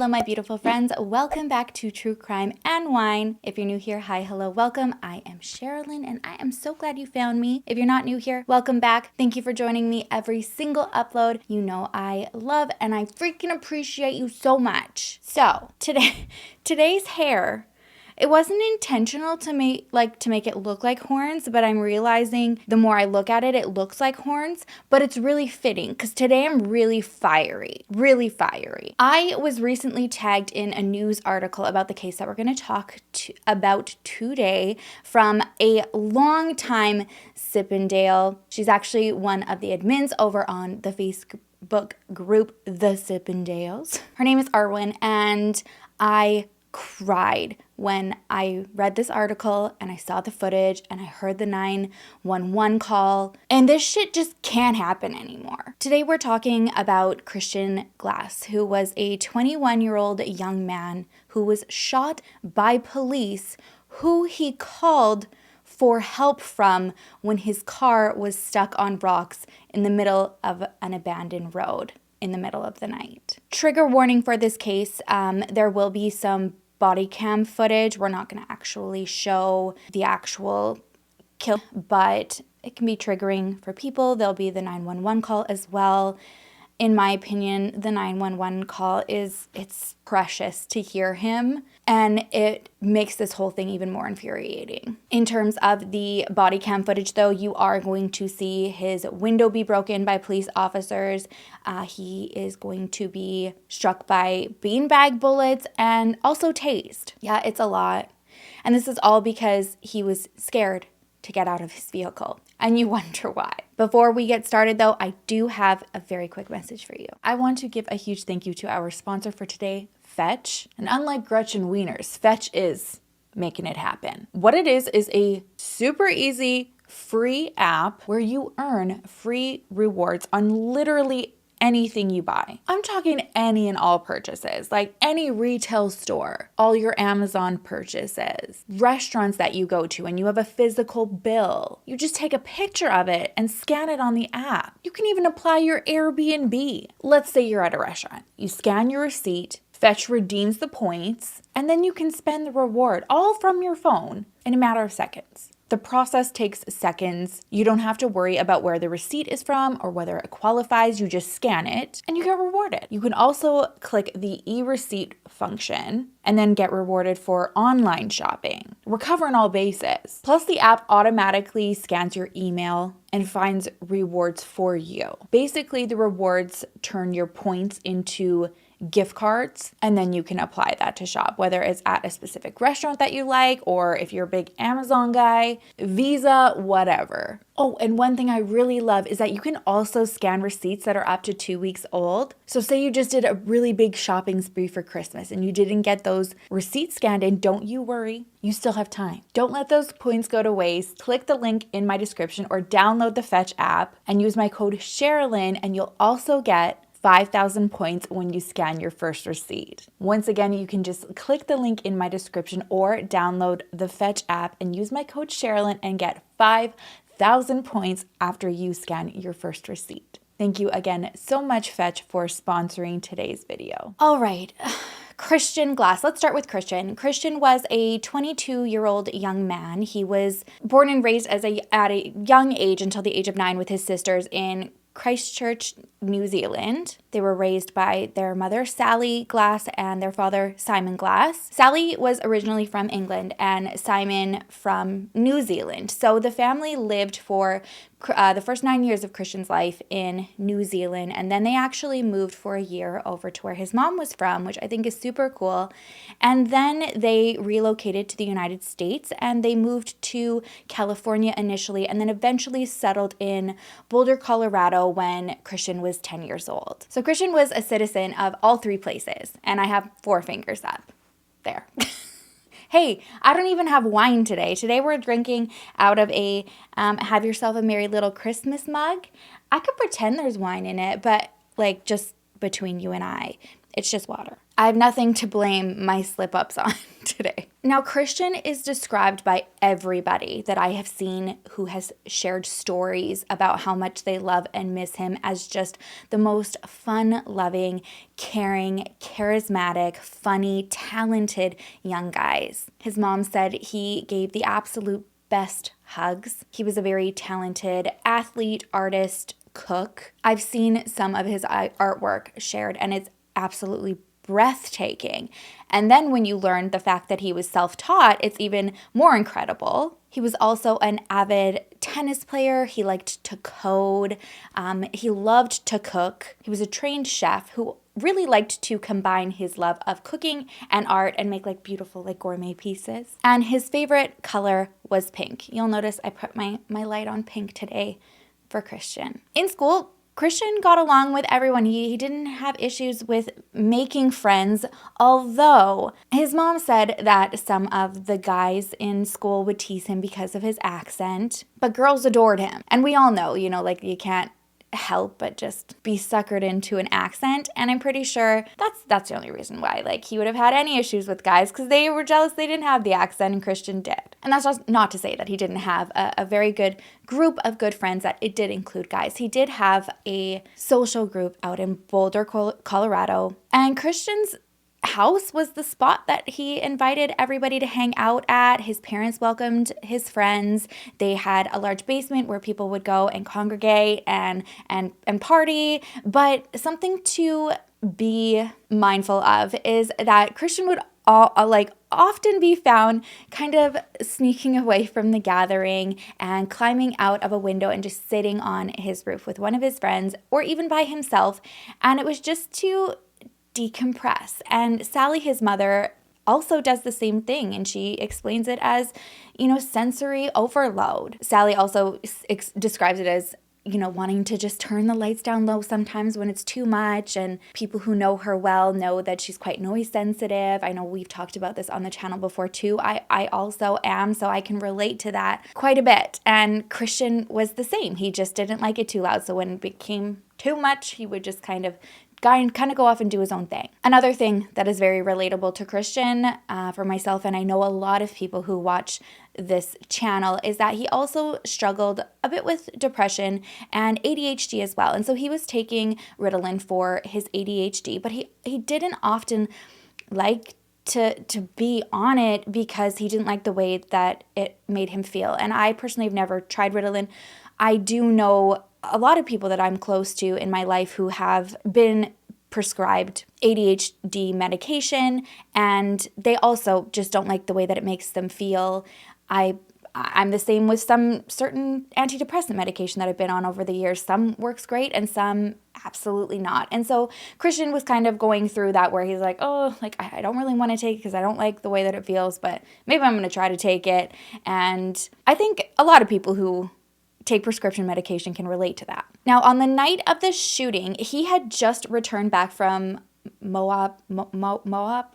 hello, my beautiful friends. Welcome back to True Crime and Wine. If you're new here, hi, hello, welcome. I am Sherilyn, and I am so glad you found me. If you're not new here, welcome back. Thank you for joining me every single upload. You know I love and I freaking appreciate you so much. So today's hair. It wasn't intentional to make it look like horns, but I'm realizing the more I look at it, it looks like horns, but it's really fitting because today I'm really fiery. I was recently tagged in a news article about the case that we're going to talk about today from a longtime Sippendale. She's actually one of the admins over on the Facebook group, The Sippendales. Her name is Arwen, and I cried when I read this article and I saw the footage and I heard the 911 call. And this shit just can't happen anymore. Today we're talking about Christian Glass, who was a 21-year-old young man who was shot by police who he called for help from when his car was stuck on rocks in the middle of an abandoned road in the middle of the night. Trigger warning for this case, there will be some body cam footage. We're not going to actually show the actual kill, but it can be triggering for people. There'll be the 911 call as well. In my opinion, the 911 call it's precious to hear him, and it makes this whole thing even more infuriating. In terms of the body cam footage, though, you are going to see his window be broken by police officers. He is going to be struck by beanbag bullets and also tased. Yeah, it's a lot. And this is all because he was scared to get out of his vehicle. And you wonder why. Before we get started, though, I do have a very quick message for you. I want to give a huge thank you to our sponsor for today, Fetch. And unlike Gretchen Wieners, Fetch is making it happen. What it is a super easy, free app where you earn free rewards on literally anything you buy. I'm talking any and all purchases, like any retail store, all your Amazon purchases, restaurants that you go to and you have a physical bill. You just take a picture of it and scan it on the app. You can even apply your Airbnb. Let's say you're at a restaurant. You scan your receipt, Fetch redeems the points, and then you can spend the reward all from your phone in a matter of seconds. The process takes seconds. You don't have to worry about where the receipt is from or whether it qualifies. You just scan it and you get rewarded. You can also click the e-receipt function and then get rewarded for online shopping. We're covering all bases. Plus, the app automatically scans your email and finds rewards for you. Basically, the rewards turn your points into gift cards, and then you can apply that to shop, whether it's at a specific restaurant that you like, or if you're a big Amazon guy, Visa, whatever. Oh, and one thing I really love is that you can also scan receipts that are up to 2 weeks old. So say you just did a really big shopping spree for Christmas and you didn't get those receipts scanned in, don't you worry, you still have time. Don't let those points go to waste. Click the link in my description or download the Fetch app and use my code Sherilyn, and you'll also get 5,000 points when you scan your first receipt. Once again, you can just click the link in my description or download the Fetch app and use my code Sherilyn and get 5,000 points after you scan your first receipt. Thank you again so much, Fetch, for sponsoring today's video. All right. Christian Glass. Let's start with Christian. Christian was a 22-year-old young man. He was born and raised at a young age until the age of 9 with his sisters in Christchurch, New Zealand. They were raised by their mother, Sally Glass, and their father, Simon Glass. Sally was originally from England and Simon from New Zealand. So the family lived for the first 9 years of Christian's life in New Zealand, and then they actually moved for a year over to where his mom was from, which I think is super cool. And then they relocated to the United States, and they moved to California initially, and then eventually settled in Boulder, Colorado when Christian was 10 years old. So Christian was a citizen of all three places, and I have 4 fingers up there. Hey, I don't even have wine today. Today we're drinking out of a Have Yourself a Merry Little Christmas mug. I could pretend there's wine in it, but like just between you and I, it's just water. I have nothing to blame my slip-ups on today. Now, Christian is described by everybody that I have seen who has shared stories about how much they love and miss him as just the most fun-loving, caring, charismatic, funny, talented young guys. His mom said he gave the absolute best hugs. He was a very talented athlete, artist, cook. I've seen some of his artwork shared, and it's absolutely breathtaking. And then when you learn the fact that he was self-taught, it's even more incredible. He was also an avid tennis player. He liked to code. He loved to cook. He was a trained chef who really liked to combine his love of cooking and art and make like beautiful like gourmet pieces. And his favorite color was pink. You'll notice I put my light on pink today for Christian. In school, Christian got along with everyone. He didn't have issues with making friends, although his mom said that some of the guys in school would tease him because of his accent, but girls adored him. And we all know, like you can't help but just be suckered into an accent, and I'm pretty sure that's the only reason why like he would have had any issues with guys, because they were jealous they didn't have the accent and Christian did. And that's just not to say that he didn't have a very good group of good friends, that it did include guys. He did have a social group out in Boulder, Colorado, and Christian's house was the spot that he invited everybody to hang out at. His parents welcomed his friends. They had a large basement where people would go and congregate and party. But something to be mindful of is that Christian would often be found kind of sneaking away from the gathering and climbing out of a window and just sitting on his roof with one of his friends or even by himself. And it was just to decompress. And Sally, his mother, also does the same thing, and she explains it as, sensory overload. Sally also describes it as, wanting to just turn the lights down low sometimes when it's too much, and people who know her well know that she's quite noise sensitive. I know we've talked about this on the channel before too. I also am, so I can relate to that quite a bit. And Christian was the same. He just didn't like it too loud, so when it became too much, he would just kind of go off and do his own thing. Another thing that is very relatable to Christian for myself, and I know a lot of people who watch this channel, is that he also struggled a bit with depression and ADHD as well. And so he was taking Ritalin for his ADHD, but he didn't often like to be on it because he didn't like the way that it made him feel. And I personally have never tried Ritalin. I do know a lot of people that I'm close to in my life who have been prescribed ADHD medication, and they also just don't like the way that it makes them feel. I'm the same with some certain antidepressant medication that I've been on over the years. Some works great and some absolutely not. And so Christian was kind of going through that where he's like, I don't really want to take it because I don't like the way that it feels, but maybe I'm going to try to take it. And I think a lot of people who take prescription medication can relate to that. Now, on the night of the shooting, he had just returned back from Moab,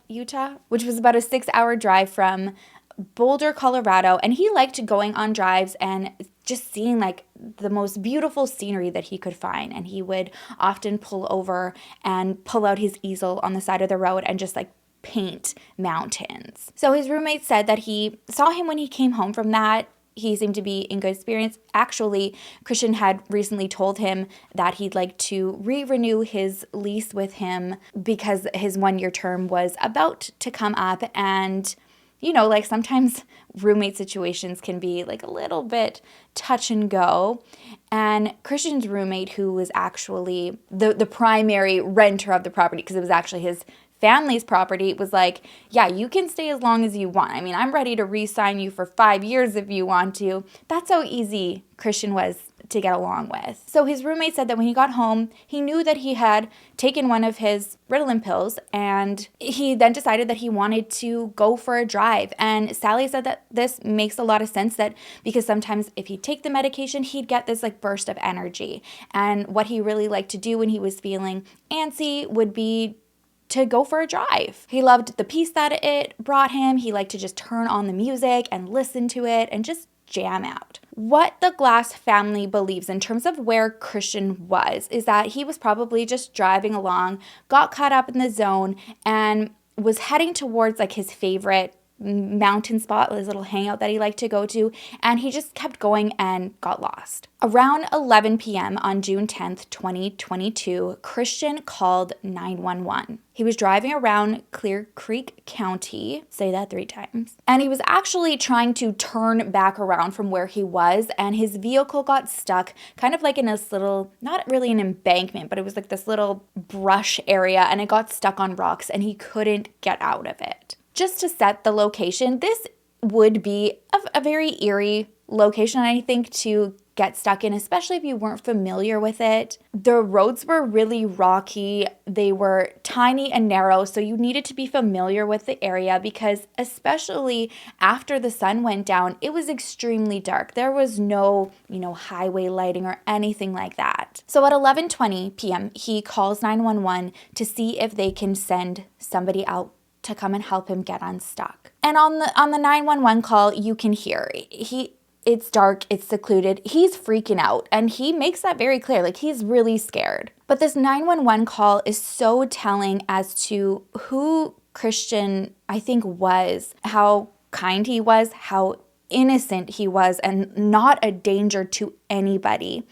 Utah, which was about a 6-hour drive from Boulder, Colorado, and he liked going on drives and just seeing like the most beautiful scenery that he could find. And he would often pull over and pull out his easel on the side of the road and just like paint mountains. So his roommate said that he saw him when he came home from that. He seemed to be in good spirits. Actually, Christian had recently told him that he'd like to renew his lease with him because his 1-year term was about to come up. And, sometimes roommate situations can be like a little bit touch and go. And Christian's roommate, who was actually the primary renter of the property, because it was actually his family's property, was like, yeah, you can stay as long as you want. I mean, I'm ready to re-sign you for 5 years if you want to. That's how easy Christian was to get along with. So his roommate said that when he got home, he knew that he had taken one of his Ritalin pills, and he then decided that he wanted to go for a drive. And Sally said that this makes a lot of sense, that because sometimes if he'd take the medication, he'd get this like burst of energy. And what he really liked to do when he was feeling antsy would be to go for a drive. He loved the peace that it brought him. He liked to just turn on the music and listen to it and just jam out. What the Glass family believes in terms of where Christian was is that he was probably just driving along, got caught up in the zone, and was heading towards like his favorite mountain spot, his little hangout that he liked to go to, and he just kept going and got lost. Around 11 p.m. on June 10th, 2022, Christian called 911. He was driving around Clear Creek County, say that 3 times, and he was actually trying to turn back around from where he was, and his vehicle got stuck kind of like in this little, not really an embankment, but it was like this little brush area, and it got stuck on rocks, and he couldn't get out of it. Just to set the location, this would be a very eerie location, I think, to get stuck in, especially if you weren't familiar with it. The roads were really rocky. They were tiny and narrow, so you needed to be familiar with the area because especially after the sun went down, it was extremely dark. There was no, highway lighting or anything like that. So at 11:20 p.m., he calls 911 to see if they can send somebody out to come and help him get unstuck. And on the 911 call, you can hear it's dark, it's secluded, he's freaking out, and he makes that very clear, like he's really scared. But this 911 call is so telling as to who Christian, I think, was, how kind he was, how innocent he was, and not a danger to anybody.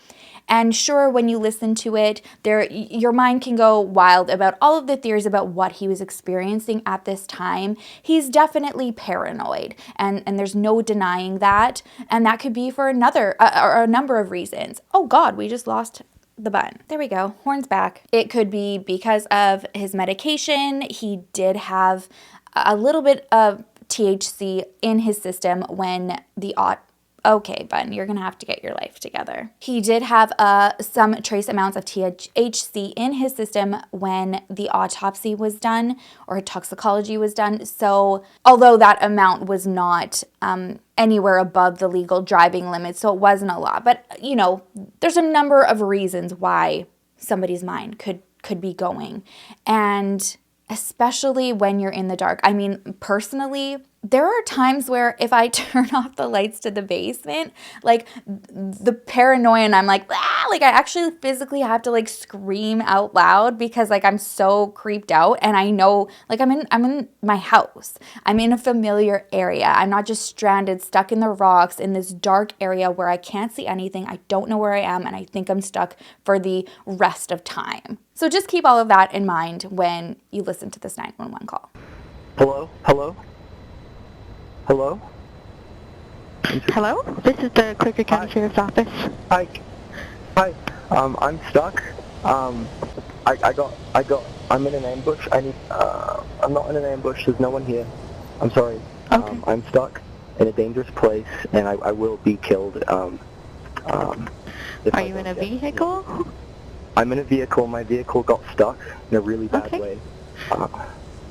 And sure, when you listen to it, your mind can go wild about all of the theories about what he was experiencing at this time. He's definitely paranoid, and there's no denying that. And that could be for a number of reasons. Oh God, we just lost the button. There we go, horns back. It could be because of his medication. He did have a little bit of THC in his system when okay, button, you're gonna have to get your life together. He did have some trace amounts of THC in his system when the autopsy was done or toxicology was done. So although that amount was not anywhere above the legal driving limit, so it wasn't a lot. But, there's a number of reasons why somebody's mind could be going. And especially when you're in the dark. I mean, personally, there are times where if I turn off the lights to the basement, like the paranoia, and I'm like I actually physically have to scream out loud because I'm so creeped out, and I know I'm in my house. I'm in a familiar area. I'm not just stranded, stuck in the rocks in this dark area where I can't see anything. I don't know where I am, and I think I'm stuck for the rest of time. So just keep all of that in mind when you listen to this 911 call. Hello? Hello? Hello? Hello? This is the Clear Creek County Sheriff's Office. Hi. I'm stuck. I'm in an ambush. I'm not in an ambush. There's no one here. I'm sorry. Okay. I'm stuck in a dangerous place, and I will be killed. Are you in a vehicle? I'm in a vehicle. My vehicle got stuck in a really bad way.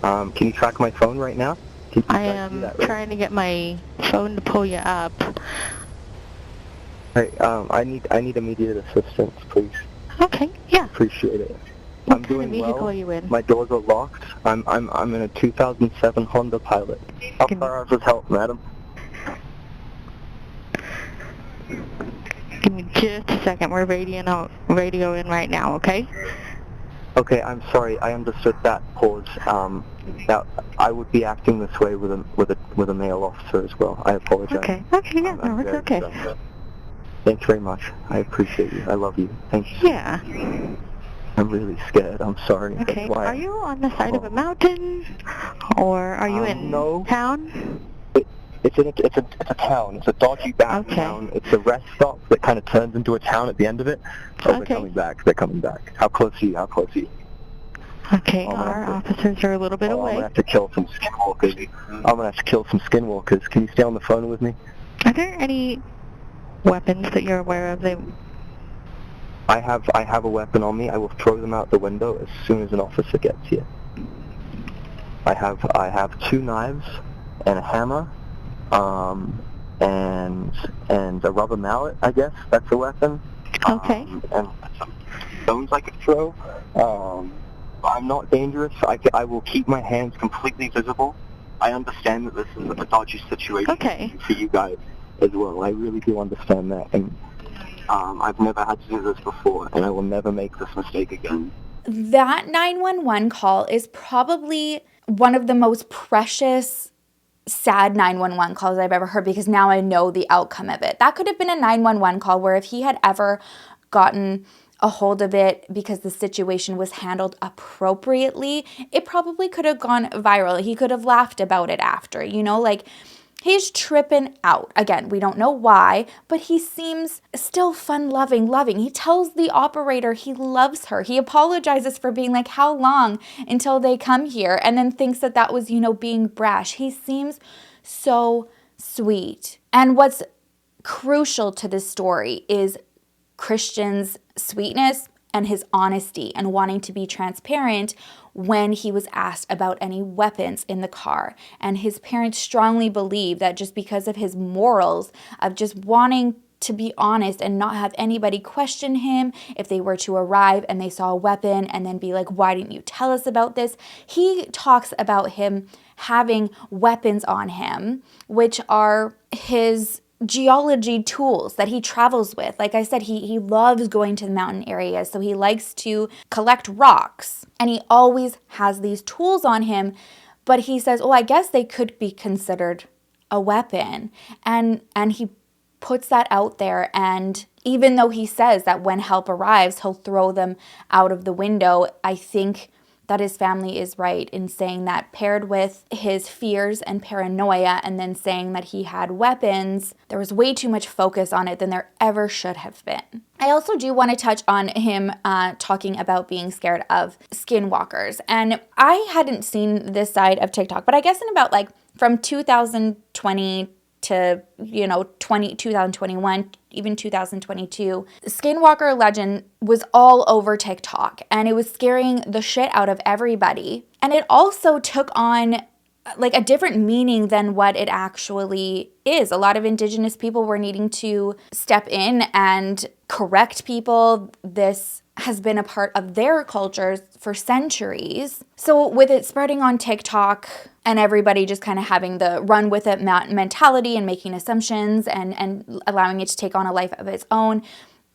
Can you track my phone right now? I am trying to get my phone to pull you up. Hey, I need immediate assistance, please. Okay, yeah. Appreciate it. What kind of vehicle are you in? My doors are locked. I'm in a 2007 Honda Pilot. How far out is help, madam? Give me just a second. We're radioing right now, okay? Okay, I'm sorry. I understood that pause. That I would be acting this way with a male officer as well. I apologize. Okay, yeah, no, it's okay. Thanks very much. I appreciate you. I love you. Thank you. Yeah. I'm really scared. I'm sorry. Okay, are you on the side of a mountain, or are you in town? It's a town. It's a dodgy back town. It's a rest stop that kind of turns into a town at the end of it. So they're coming back. They're coming back. How close are you? Okay, our officers are a little bit away. I'm gonna have to kill some skinwalkers. Can you stay on the phone with me? Are there any weapons that you're aware of? I have a weapon on me. I will throw them out the window as soon as an officer gets here. I have 2 knives and a hammer. And a rubber mallet, I guess. That's a weapon. Okay. And some stones I could throw. I'm not dangerous. I will keep my hands completely visible. I understand that this is a dodgy situation for you guys as well. I really do understand that. And I've never had to do this before, and I will never make this mistake again. That 911 call is probably one of the most precious, sad 911 calls I've ever heard, because now I know the outcome of it. That could have been a 911 call where if he had ever gotten a hold of it because the situation was handled appropriately, it probably could have gone viral. He could have laughed about it after, like he's tripping out. Again, we don't know why, but he seems still fun-loving. He tells the operator he loves her. He apologizes for being like, how long until they come here? And then thinks that was, being brash. He seems so sweet. And what's crucial to this story is Christian's sweetness and his honesty and wanting to be transparent when he was asked about any weapons in the car. And his parents strongly believe that just because of his morals of just wanting to be honest and not have anybody question him if they were to arrive and they saw a weapon and then be like, why didn't you tell us about this? He talks about him having weapons on him, which are his geology tools that he travels with. Like I said, he loves going to the mountain areas, so he likes to collect rocks, and he always has these tools on him, but he says, I guess they could be considered a weapon, and he puts that out there. And even though he says that when help arrives, he'll throw them out of the window, I think that his family is right in saying that, paired with his fears and paranoia and then saying that he had weapons, there was way too much focus on it than there ever should have been. I also do want to touch on him talking about being scared of skinwalkers. And I hadn't seen this side of TikTok, but I guess in about from 2020 to 2021, even 2022, the skinwalker legend was all over TikTok, and it was scaring the shit out of everybody. And it also took on a different meaning than what it actually is. A lot of Indigenous people were needing to step in and correct people. This has been a part of their cultures for centuries. So with it spreading on TikTok and everybody just kind of having the run with it mentality and making assumptions and allowing it to take on a life of its own,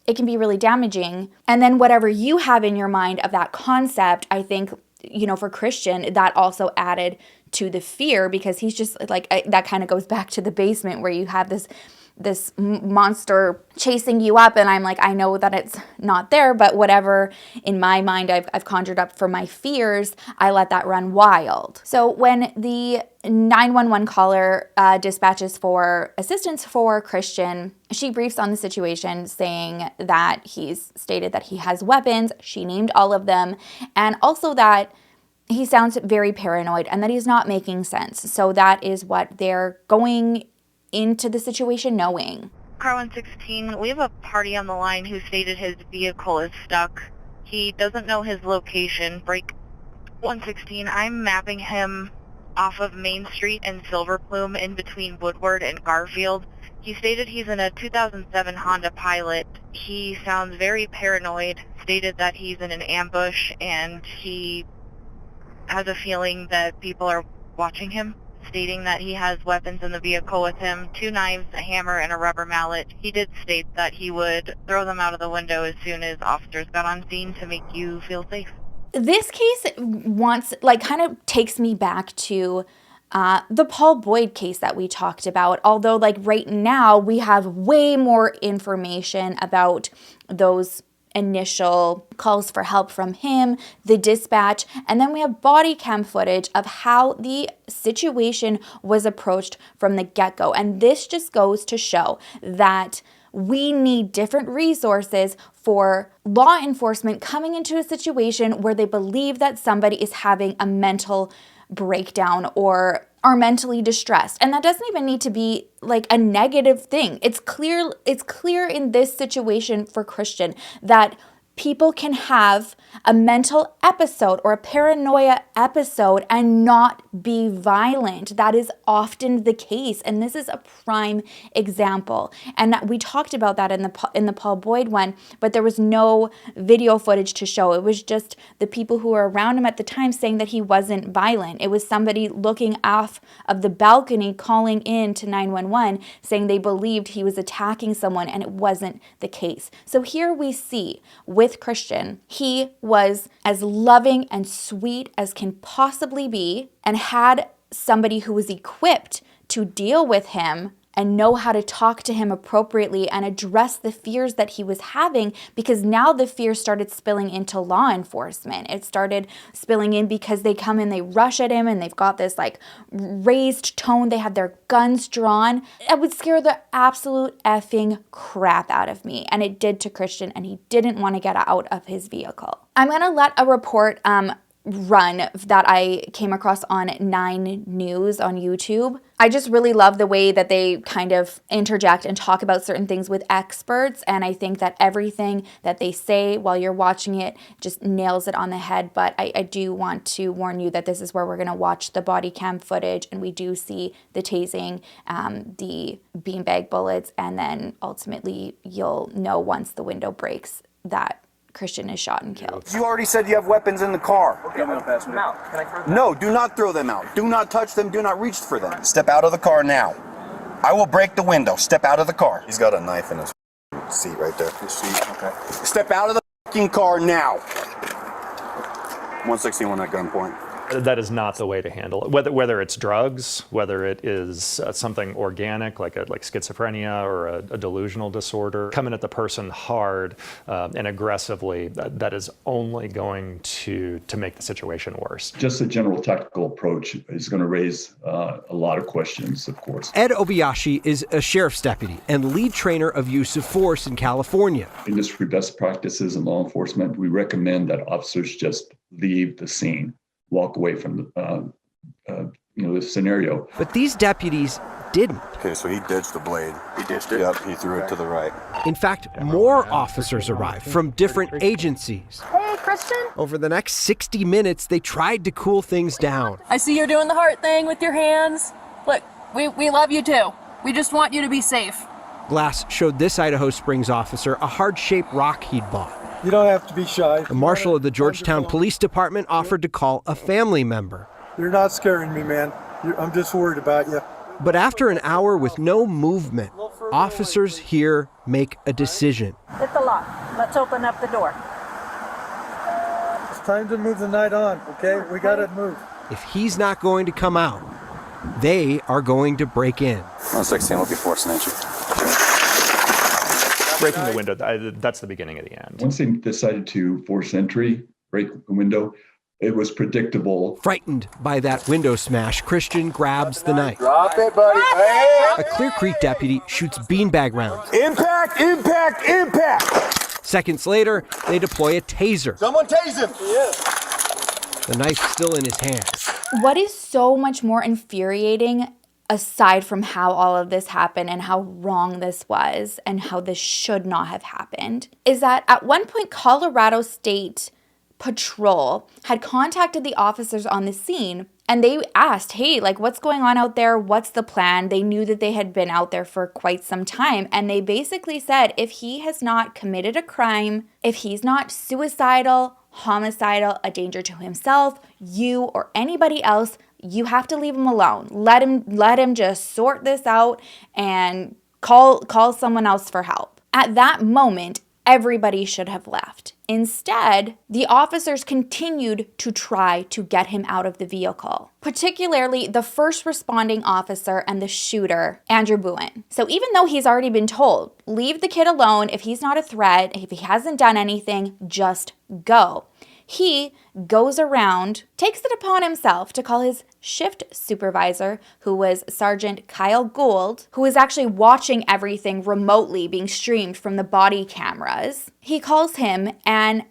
it can be really damaging. And then whatever you have in your mind of that concept, I think, for Christian, that also added to the fear, because he's just that kind of goes back to the basement where you have this monster chasing you up, and I'm like, I know that it's not there, but whatever in my mind I've conjured up for my fears, I let that run wild. So when the 911 caller dispatches for assistance for Christian, she briefs on the situation, saying that he's stated that he has weapons. She named all of them, and also that he sounds very paranoid and that he's not making sense. So that is what they're going into the situation knowing. Car 116, we have a party on the line who stated his vehicle is stuck. He doesn't know his location. Break 116, I'm mapping him off of Main Street and Silver Plume in between Woodward and Garfield. He stated he's in a 2007 Honda Pilot. He sounds very paranoid, stated that he's in an ambush, and he has a feeling that people are watching him, stating that he has weapons in the vehicle with him, 2 knives, a hammer, and a rubber mallet. He did state that he would throw them out of the window as soon as officers got on scene to make you feel safe. This case kind of takes me back to the Paul Boyd case that we talked about, although right now we have way more information about those initial calls for help from him, the dispatch, and then we have body cam footage of how the situation was approached from the get-go. And this just goes to show that we need different resources for law enforcement coming into a situation where they believe that somebody is having a mental breakdown or are mentally distressed. And that doesn't even need to be a negative thing. It's clear in this situation for Christian that People can have a mental episode or a paranoia episode and not be violent. That is often the case, and this is a prime example. And we talked about that in the Paul Boyd one, but there was no video footage to show. It was just the people who were around him at the time saying that he wasn't violent. It was somebody looking off of the balcony calling in to 911 saying they believed he was attacking someone, and it wasn't the case. So here we see with Christian, he was as loving and sweet as can possibly be and had somebody who was equipped to deal with him and know how to talk to him appropriately and address the fears that he was having, because now the fear started spilling into law enforcement. It started spilling in because they come in, they rush at him, and they've got this like raised tone. They have their guns drawn. It would scare the absolute effing crap out of me. And it did to Christian, and he didn't want to get out of his vehicle. I'm going to let a report run that I came across on 9 News on YouTube. I just really love the way that they kind of interject and talk about certain things with experts, and I think that everything that they say while you're watching it just nails it on the head. But I do want to warn you that this is where we're going to watch the body cam footage, and we do see the tasing, the beanbag bullets, and then ultimately you'll know once the window breaks that Christian is shot and killed. You already said you have weapons in the car. Okay, I'm gonna pass them out. Can I throw them? No, do not throw them out. Do not touch them. Do not reach for them. Step out of the car now. I will break the window. Step out of the car. He's got a knife in his seat right there. His seat, okay. Step out of the fucking car now. 161 at gunpoint. That is not the way to handle it. Whether it's drugs, whether it is something organic like schizophrenia or a delusional disorder, coming at the person hard and aggressively, that is only going to make the situation worse. Just a general tactical approach is going to raise a lot of questions, of course. Ed Obayashi is a sheriff's deputy and lead trainer of use of force in California. Industry best practices in law enforcement, we recommend that officers just leave the scene. Walk away from this scenario. But these deputies didn't. Okay, so he ditched the blade. He ditched it? Yep, he threw it to the right. In fact, more officers arrived from different agencies. Hey, Christian. Over the next 60 minutes, they tried to cool things down. I see you're doing the heart thing with your hands. Look, we love you too. We just want you to be safe. Glass showed this Idaho Springs officer a hard-shaped rock he'd bought. You don't have to be shy. The marshal of the Georgetown Police Department offered to call a family member. You're not scaring me, man. I'm just worried about you. But after an hour with no movement, officers here make a decision. Hit the lock. Let's open up the door. It's time to move the night on, okay? We gotta move. If he's not going to come out, they are going to break in. 116 will be forced entry. Breaking the window, that's the beginning of the end. Once they decided to force entry, break the window, it was predictable. Frightened by that window smash, Christian grabs the knife. Drop it, buddy. A Clear Creek deputy shoots beanbag rounds. Impact, impact, impact. Seconds later, they deploy a taser. Someone tase him. The knife's still in his hands. What is so much more infuriating, aside from how all of this happened and how wrong this was and how this should not have happened, is that at one point Colorado State Patrol had contacted the officers on the scene, and they asked, hey, like, what's going on out there? What's the plan? They knew that they had been out there for quite some time, and they basically said, if he has not committed a crime, if he's not suicidal, homicidal, a danger to himself, you, or anybody else, you have to leave him alone. Let him just sort this out and call someone else for help. At that moment, everybody should have left. Instead, the officers continued to try to get him out of the vehicle, particularly the first responding officer and the shooter, Andrew Bowen. So even though he's already been told, leave the kid alone, if he's not a threat, if he hasn't done anything, just go. He goes around, takes it upon himself to call his shift supervisor, who was Sergeant Kyle Gould, who was actually watching everything remotely being streamed from the body cameras. He calls him, and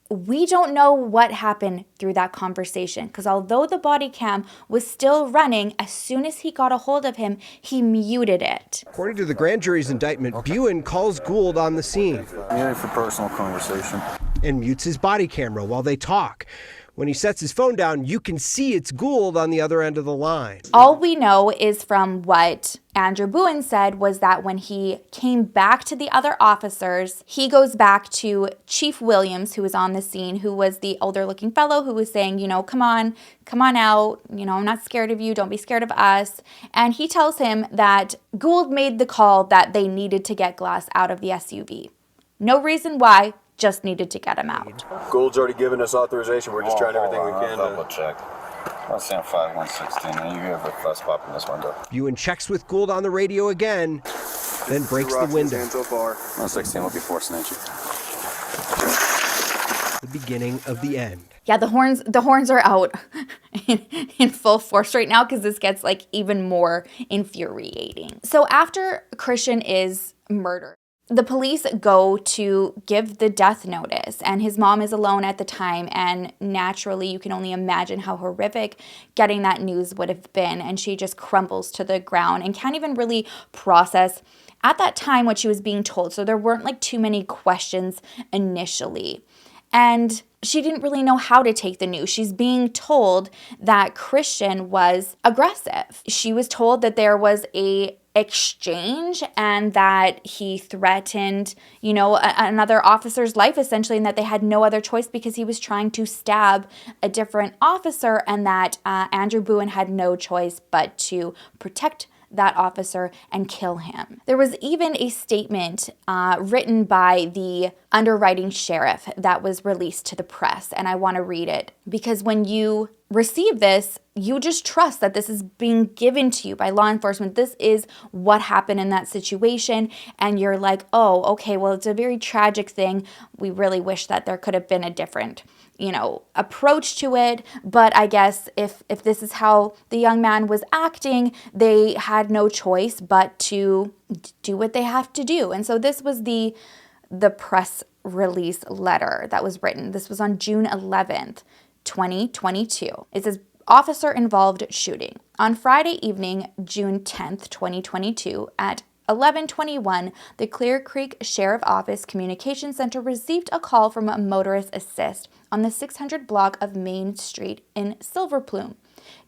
we don't know what happened through that conversation, because although the body cam was still running, as soon as he got a hold of him, he muted it. According to the grand jury's indictment, Bowen calls Gould on the scene. Yeah, for personal conversation. and mutes his body camera while they talk. When he sets his phone down, you can see it's Gould on the other end of the line. All we know is from what Andrew Bowen said was that when he came back to the other officers, he goes back to Chief Williams, who was on the scene, who was the older looking fellow who was saying, come on out. I'm not scared of you. Don't be scared of us. And he tells him that Gould made the call that they needed to get Glass out of the SUV. No reason why, just needed to get him out. Gould's already given us authorization. We're just trying everything we can Double check. I'm seeing 5116, and you have a fast pop in this window. Ewan checks with Gould on the radio again, then breaks the window. So far. 116 will be forcing entry. The beginning of the end. Yeah, the horns are out in full force right now because this gets even more infuriating. So after Christian is murdered, the police go to give the death notice, and his mom is alone at the time, and naturally you can only imagine how horrific getting that news would have been, and she just crumbles to the ground and can't even really process at that time what she was being told. So there weren't too many questions initially. And she didn't really know how to take the news. She's being told that Christian was aggressive. She was told that there was a exchange and that he threatened, another officer's life essentially, and that they had no other choice because he was trying to stab a different officer, and that Andrew Bowen had no choice but to protect that officer and kill him. There was even a statement written by the underwriting sheriff that was released to the press, and I want to read it because when you receive this, you just trust that this is being given to you by law enforcement. This is what happened in that situation, and you're like, oh, okay, well, it's a very tragic thing. We really wish that there could have been a different approach to it, but I guess if this is how the young man was acting, they had no choice but to do what they have to do. And so this was the press release letter that was written. This was on June 11th, 2022. It says, officer involved shooting. On Friday evening, June 10th, 2022, at 11:21, the Clear Creek Sheriff Office Communication Center received a call from a motorist assist on the 600 block of Main Street in Silver Plume.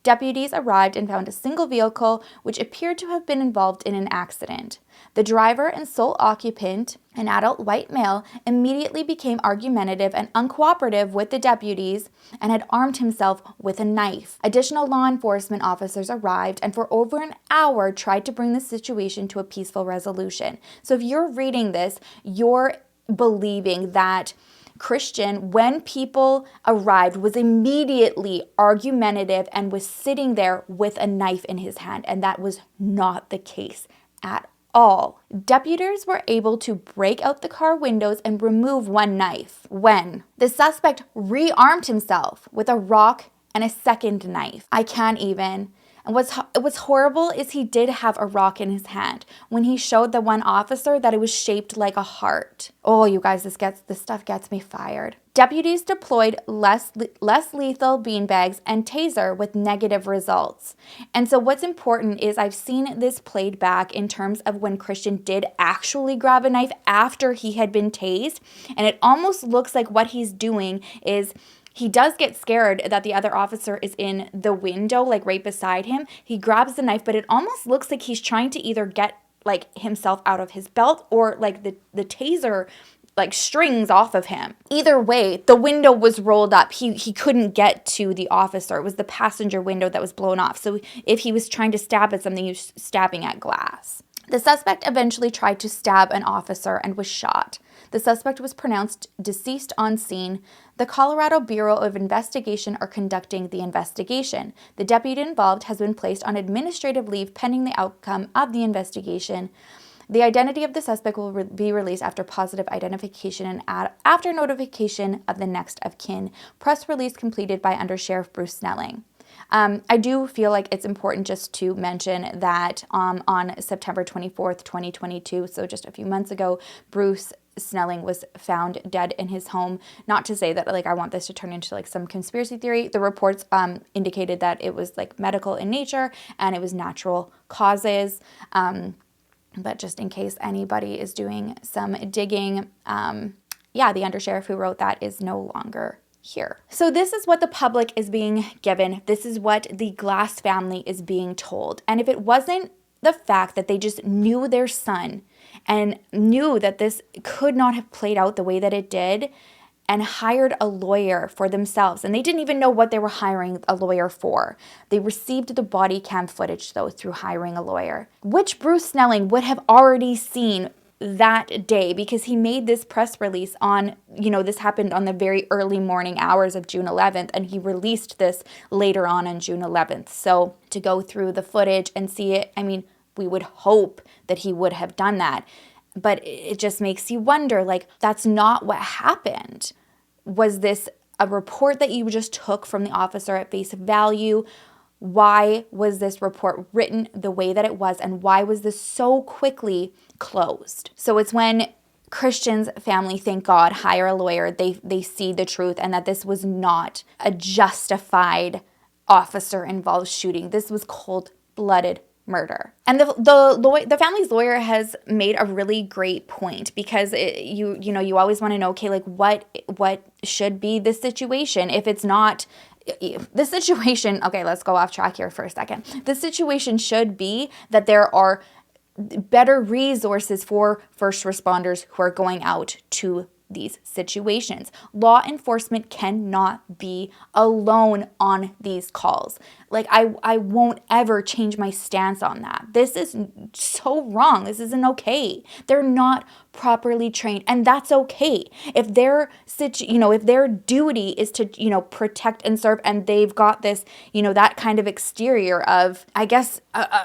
Deputies arrived and found a single vehicle which appeared to have been involved in an accident. The driver and sole occupant, an adult white male, immediately became argumentative and uncooperative with the deputies and had armed himself with a knife. Additional law enforcement officers arrived and for over an hour tried to bring the situation to a peaceful resolution. So if you're reading this, you're believing that Christian, when people arrived, was immediately argumentative and was sitting there with a knife in his hand, and that was not the case at all. Deputies were able to break out the car windows and remove one knife when the suspect rearmed himself with a rock and a second knife. I can't even. And what's horrible is he did have a rock in his hand when he showed the one officer that it was shaped like a heart. Oh, you guys, this stuff gets me fired. Deputies deployed less lethal beanbags and taser with negative results. And so what's important is I've seen this played back in terms of when Christian did actually grab a knife after he had been tased. And it almost looks like what he's doing is he does get scared that the other officer is in the window, right beside him. He grabs the knife, but it almost looks like he's trying to either get himself out of his belt or the taser strings off of him. Either way, the window was rolled up. He couldn't get to the officer. It was the passenger window that was blown off. So if he was trying to stab at something, he was stabbing at glass. The suspect eventually tried to stab an officer and was shot. The suspect was pronounced deceased on scene. The Colorado Bureau of Investigation are conducting the investigation. The deputy involved has been placed on administrative leave pending the outcome of the investigation. The identity of the suspect will be released after positive identification and after notification of the next of kin. Press release completed by Under Sheriff Bruce Snelling. I do feel like it's important just to mention that on September 24th, 2022, so just a few months ago, Bruce Snelling was found dead in his home. Not to say that I want this to turn into some conspiracy theory. The reports indicated that it was medical in nature and it was natural causes. But just in case anybody is doing some digging, yeah, the undersheriff who wrote that is no longer here. So this is what the public is being given. This is what the Glass family is being told. And if it wasn't the fact that they just knew their son and knew that this could not have played out the way that it did, and hired a lawyer for themselves, and they didn't even know what they were hiring a lawyer for. They received the body cam footage, though, through hiring a lawyer, which Bruce Snelling would have already seen that day, because he made this press release on, this happened on the very early morning hours of June 11th, and he released this later on June 11th. So to go through the footage and see it, I mean, we would hope that he would have done that. But it just makes you wonder, like, that's not what happened. Was this a report that you just took from the officer at face value? Why was this report written the way that it was, and why was this so quickly closed? So it's when Christian's family, thank God, hire a lawyer, they see the truth, and that this was not a justified officer-involved shooting. This was cold-blooded murder. And the family's lawyer has made a really great point, because you always want to know, okay, like what should be the situation if it's not the situation. Okay, let's go off track here for a second. The situation should be that there are better resources for first responders who are going out to these situations. Law enforcement cannot be alone on these calls. Like, I won't ever change my stance on that. This is so wrong. This isn't okay. They're not properly trained, and that's okay. If their if their duty is to, protect and serve, and they've got this, that kind of exterior of, I guess,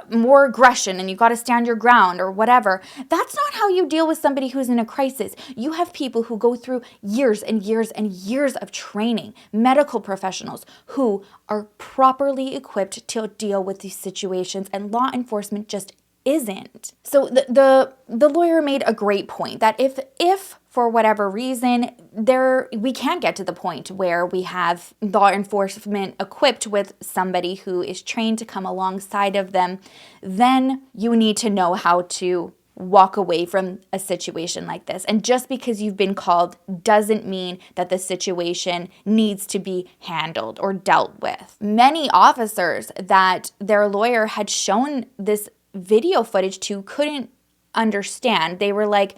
more aggression, and you got to stand your ground or whatever. That's not how you deal with somebody who's in a crisis. You have people who go through years and years and years of training, medical professionals who are properly equipped to deal with these situations, and law enforcement just isn't. So the lawyer made a great point that if for whatever reason we can't get to the point where we have law enforcement equipped with somebody who is trained to come alongside of them, then you need to know how to walk away from a situation like this. And just because you've been called doesn't mean that the situation needs to be handled or dealt with. Many officers that their lawyer had shown this video footage to couldn't understand. They were like,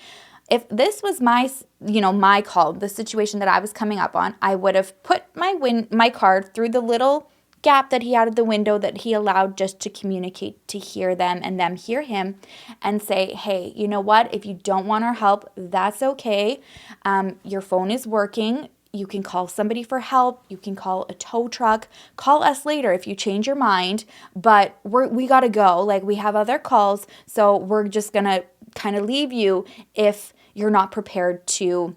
if this was my call, the situation that I was coming up on, I would have put my card through the little gap that he had at the window that he allowed just to communicate, to hear them and them hear him, and say, hey, you know what? If you don't want our help, that's okay. Your phone is working. You can call somebody for help. You can call a tow truck. Call us later if you change your mind. But we got to go. Like, we have other calls. So we're just going to kind of leave you if you're not prepared to,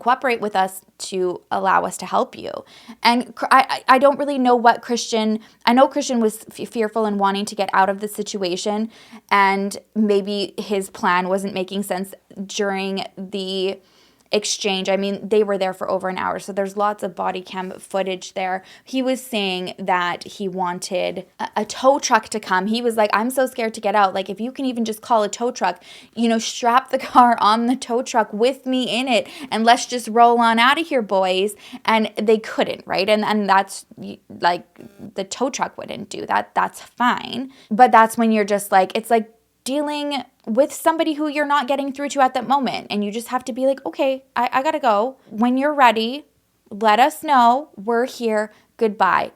cooperate with us to allow us to help you. And I don't really know what I know Christian was fearful and wanting to get out of the situation. And maybe his plan wasn't making sense during the exchange. I mean, they were there for over an hour, so there's lots of body cam footage there. He was saying that he wanted a tow truck to come. He was like, I'm so scared to get out. Like, if you can even just call a tow truck, strap the car on the tow truck with me in it, and let's just roll on out of here, boys. And they couldn't, right? And that's like, the tow truck wouldn't do that. That's fine. But that's when you're just like, it's like dealing with somebody who you're not getting through to at that moment. And you just have to be like, okay, I gotta go. When you're ready, let us know. We're here. Goodbye.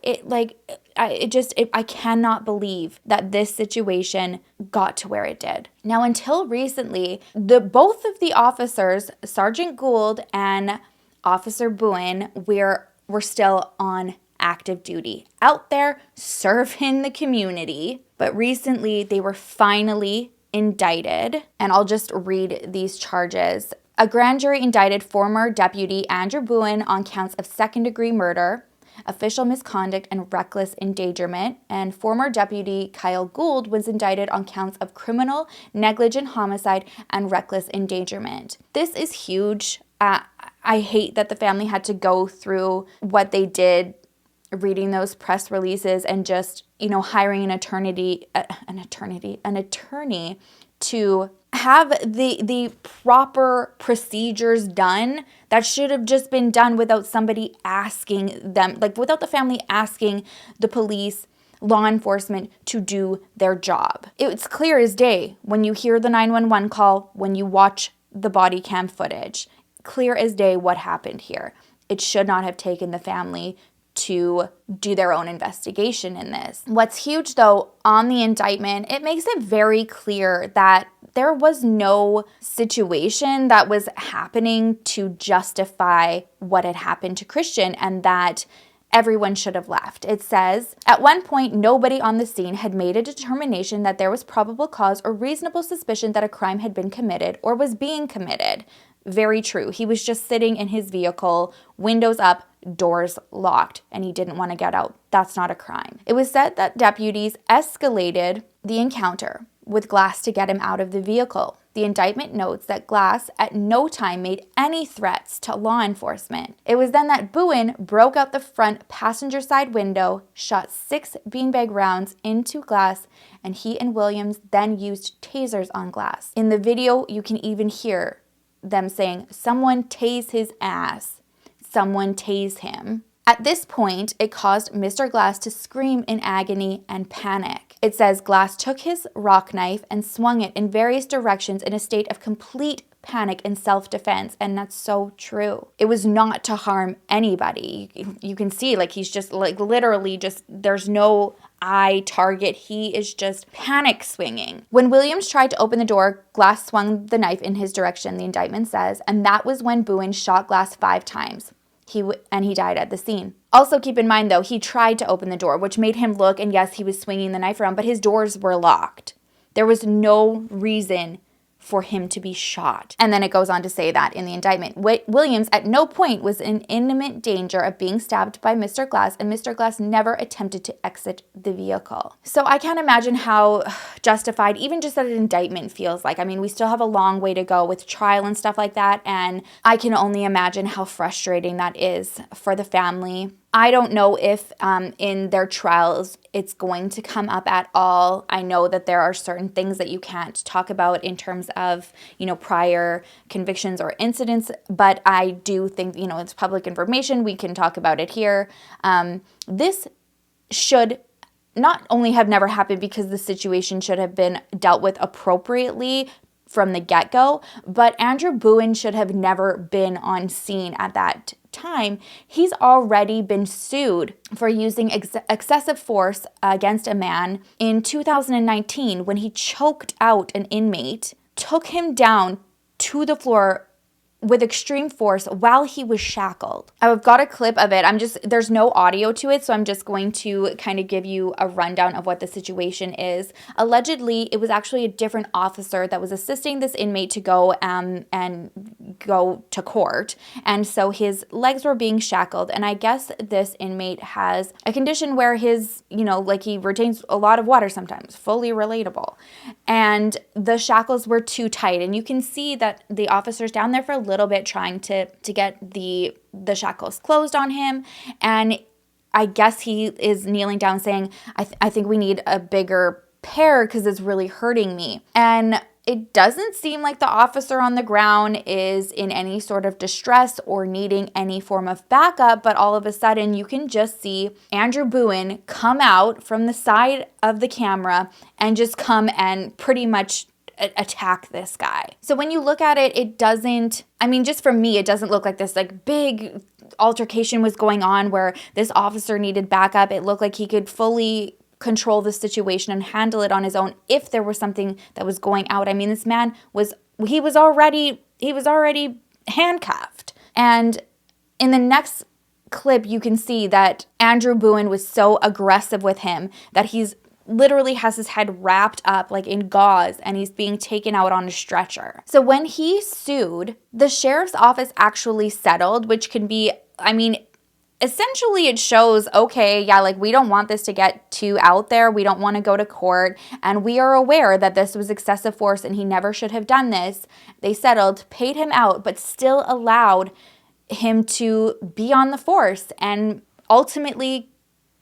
I cannot believe that this situation got to where it did. Now, until recently, both of the officers, Sergeant Gould and Officer Bowen, were still on active duty, out there serving the community. But recently, they were finally indicted, and I'll just read these charges. A grand jury indicted former Deputy Andrew Bowen on counts of second-degree murder, official misconduct, and reckless endangerment, and former Deputy Kyle Gould was indicted on counts of criminal, negligent homicide, and reckless endangerment. This is huge. I hate that the family had to go through what they did, reading those press releases and just, hiring an attorney to have the proper procedures done that should have just been done without somebody asking them, like without the family asking the police, law enforcement to do their job. It's clear as day when you hear the 911 call, when you watch the body cam footage. Clear as day what happened here. It should not have taken the family to do their own investigation in this. What's huge though on the indictment, it makes it very clear that there was no situation that was happening to justify what had happened to Christian and that everyone should have left. It says, at one point, nobody on the scene had made a determination that there was probable cause or reasonable suspicion that a crime had been committed or was being committed. Very true. He was just sitting in his vehicle, windows up, doors locked, and he didn't want to get out. That's not a crime. It was said that deputies escalated the encounter with Glass to get him out of the vehicle. The indictment notes that Glass at no time made any threats to law enforcement. It was then that Bowen broke out the front passenger side window, shot 6 beanbag rounds into Glass, and he and Williams then used tasers on Glass. In the video, you can even hear them saying, "Someone tase his ass. Someone tase him." At this point, it caused Mr. Glass to scream in agony and panic. It says Glass took his rock knife and swung it in various directions in a state of complete panic and self-defense, and that's so true. It was not to harm anybody. You can see, like, he's just, like, literally just, there's no eye target. He is just panic swinging. When Williams tried to open the door, Glass swung the knife in his direction, the indictment says, and that was when Bowen shot Glass 5 times. He died at the scene. Also keep in mind though, he tried to open the door, which made him look, and yes, he was swinging the knife around, but his doors were locked. There was no reason for him to be shot. And then it goes on to say that in the indictment, Williams at no point was in imminent danger of being stabbed by Mr. Glass, and Mr. Glass never attempted to exit the vehicle. So I can't imagine how justified even just that indictment feels like. I mean, we still have a long way to go with trial and stuff like that, and I can only imagine how frustrating that is for the family. I don't know if in their trials it's going to come up at all. I know that there are certain things that you can't talk about in terms of, prior convictions or incidents, but I do think, it's public information. We can talk about it here. This should not only have never happened because the situation should have been dealt with appropriately from the get-go, but Andrew Bowen should have never been on scene at that time. He's already been sued for using excessive force against a man in 2019 when he choked out an inmate, took him down to the floor with extreme force while he was shackled. I've got a clip of it. There's no audio to it, so I'm just going to kind of give you a rundown of what the situation is. Allegedly, it was actually a different officer that was assisting this inmate to go and go to court. And so his legs were being shackled. And I guess this inmate has a condition where his, he retains a lot of water sometimes, fully relatable. And the shackles were too tight. And you can see that the officer's down there for a little bit trying to get the shackles closed on him, and I guess he is kneeling down saying, I think we need a bigger pair because it's really hurting me. And it doesn't seem like the officer on the ground is in any sort of distress or needing any form of backup, but all of a sudden you can just see Andrew Bowen come out from the side of the camera and just come and pretty much attack this guy. So when you look at it, it doesn't, just for me, it doesn't look like this big altercation was going on where this officer needed backup. It looked like he could fully control the situation and handle it on his own if there was something that was going out. This man was already handcuffed. And in the next clip, you can see that Andrew Bowen was so aggressive with him that he's literally has his head wrapped up in gauze and he's being taken out on a stretcher. So when he sued, the sheriff's office actually settled, which can be, essentially it shows, okay, yeah, we don't want this to get too out there. We don't want to go to court. And we are aware that this was excessive force and he never should have done this. They settled, paid him out, but still allowed him to be on the force and ultimately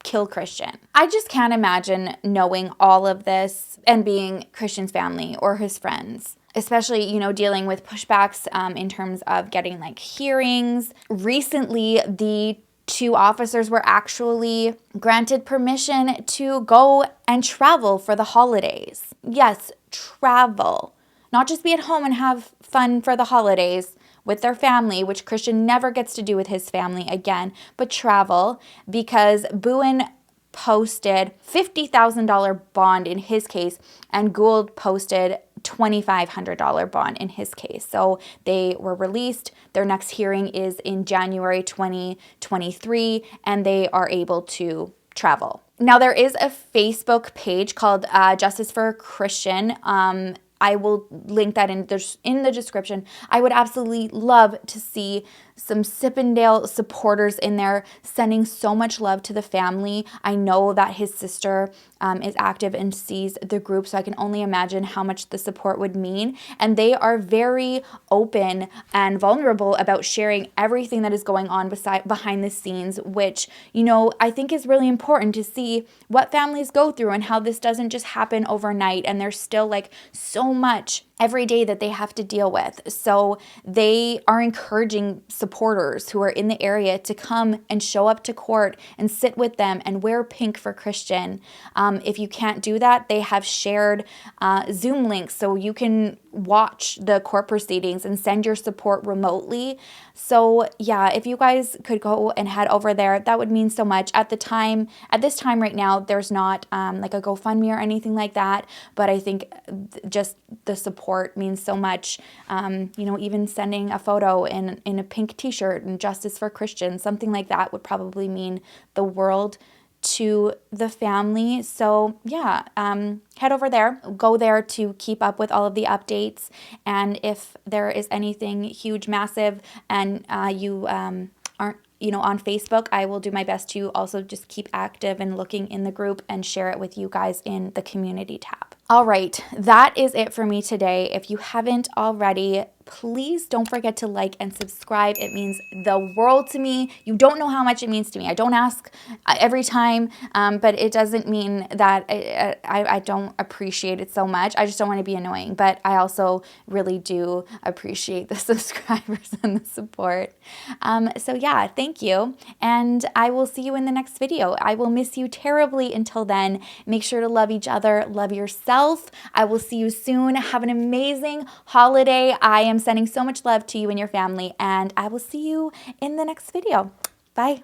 kill Christian. I just can't imagine knowing all of this and being Christian's family or his friends, especially, you know, dealing with pushbacks in terms of getting like hearings. Recently, the 2 officers were actually granted permission to go and travel for the holidays. Yes, travel. Not just be at home and have fun for the holidays with their family, which Christian never gets to do with his family again, but travel, because Bowen posted $50,000 bond in his case, and Gould posted $2,500 bond in his case. So they were released. Their next hearing is in January 2023, and they are able to travel. Now, there is a Facebook page called Justice for Christian. I will link that in the description. I would absolutely love to see some Sippendale supporters in there sending so much love to the family. I know that his sister is active and sees the group, so I can only imagine how much the support would mean. And they are very open and vulnerable about sharing everything that is going on behind the scenes, which, you know, I think is really important to see what families go through and how this doesn't just happen overnight, and there's still like so much every day that they have to deal with. So they are encouraging supporters who are in the area to come and show up to court and sit with them and wear pink for Christian. If you can't do that, they have shared Zoom links so you can watch the court proceedings and send your support remotely. So yeah, if you guys could go and head over there, that would mean so much. At this time right now, there's not like a GoFundMe or anything like that, but I think just the support means so much. You know, even sending a photo in a pink t-shirt and Justice for Christians, something like that would probably mean the world to the family. So yeah, head over there, go there to keep up with all of the updates. And if there is anything huge, massive, and you aren't, you know, on Facebook, I will do my best to also just keep active and looking in the group and share it with you guys in the community tab. All right, that is it for me today. If you haven't already, please don't forget to like and subscribe. It means the world to me. You don't know how much it means to me. I don't ask every time, but it doesn't mean that I don't appreciate it so much. I just don't want to be annoying, but I also really do appreciate the subscribers and the support. So yeah, thank you, and I will see you in the next video. I will miss you terribly until then. Make sure to love each other, love yourself. I will see you soon. Have an amazing holiday. I am sending so much love to you and your family, and I will see you in the next video. Bye.